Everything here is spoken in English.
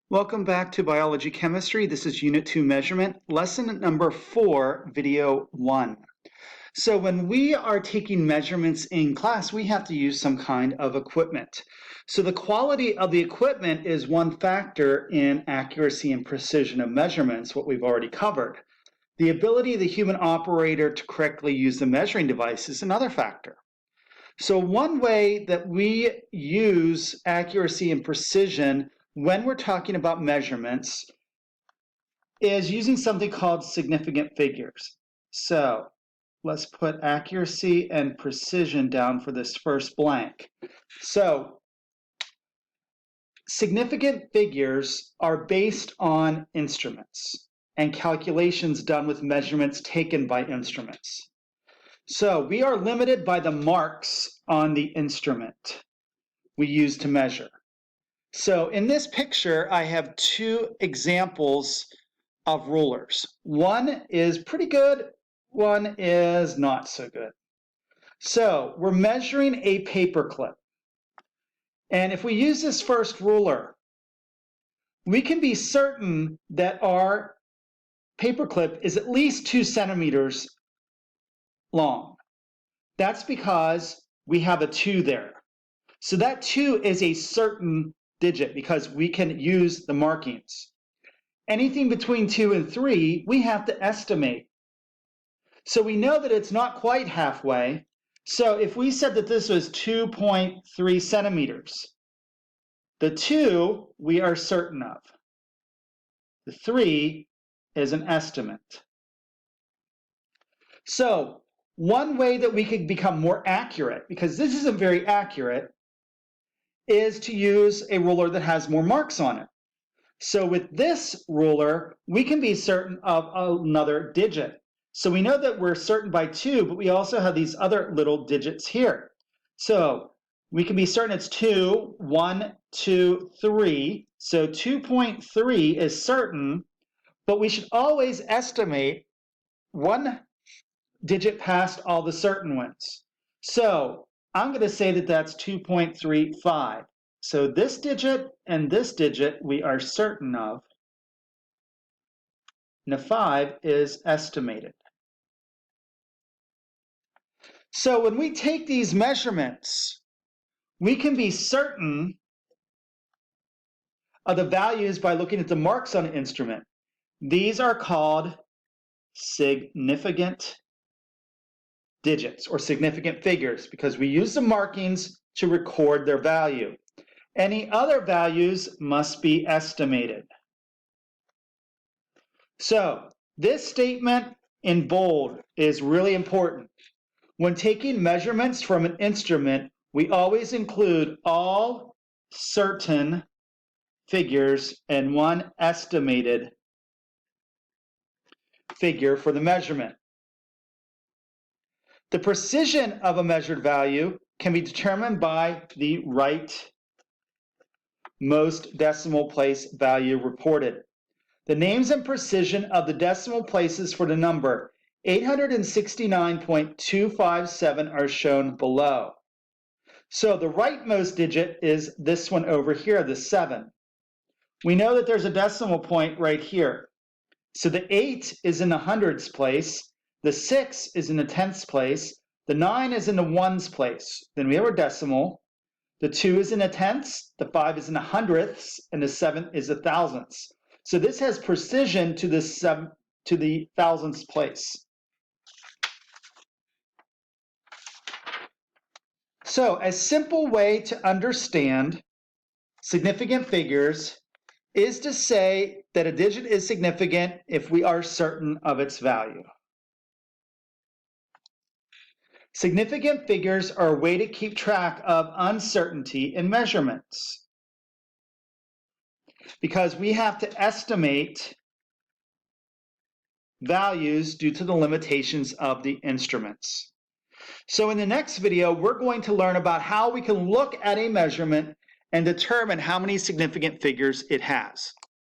Welcome back to Biology Chemistry. This is Unit 2 Measurement, Lesson number 4, Video 1. So when we are taking measurements in class, we have to use some kind of equipment. So the quality of the equipment is one factor in accuracy and precision of measurements, what we've already covered. The ability of the human operator to correctly use the measuring device is another factor. So one way that we use accuracy and precision when we're talking about measurements is using something called significant figures. So let's put accuracy and precision down for this first blank. So significant figures are based on instruments and calculations done with measurements taken by instruments. So we are limited by the marks on the instrument we use to measure. So in this picture, I have two examples of rulers. One is pretty good, one is not so good. So we're measuring a paper clip. And if we use this first ruler, we can be certain that our paper clip is at least 2 centimeters long. That's because we have a 2 there. So that 2 is a certain digit because we can use the markings. Anything between 2 and 3, we have to estimate. So we know that it's not quite halfway. So if we said that this was 2.3 centimeters, the 2 we are certain of. The 3 is an estimate. So one way that we could become more accurate, because this isn't very accurate, is to use a ruler that has more marks on it. So with this ruler, we can be certain of another digit. So we know that we're certain by 2, but we also have these other little digits here. So we can be certain it's 2, 1, 2, 3. So 2.3 is certain, but we should always estimate one digit past all the certain ones. So I'm going to say that that's 2.35. So this digit and this digit we are certain of, and the 5 is estimated. So when we take these measurements, we can be certain of the values by looking at the marks on an instrument. These are called significant digits or significant figures because we use the markings to record their value. Any other values must be estimated. So this statement in bold is really important. When taking measurements from an instrument, we always include all certain figures and one estimated figure for the measurement. The precision of a measured value can be determined by the rightmost decimal place value reported. The names and precision of the decimal places for the number 869.257 are shown below. So the rightmost digit is this one over here, the 7. We know that there's a decimal point right here. So the 8 is in the hundreds place, the 6 is in the tenths place, the 9 is in the ones place. Then we have our decimal. The 2 is in the tenths, the 5 is in the hundredths, and the 7 is the thousandths. So this has precision to the thousandths place. So a simple way to understand significant figures is to say that a digit is significant if we are certain of its value. Significant figures are a way to keep track of uncertainty in measurements because we have to estimate values due to the limitations of the instruments. So in the next video, we're going to learn about how we can look at a measurement and determine how many significant figures it has.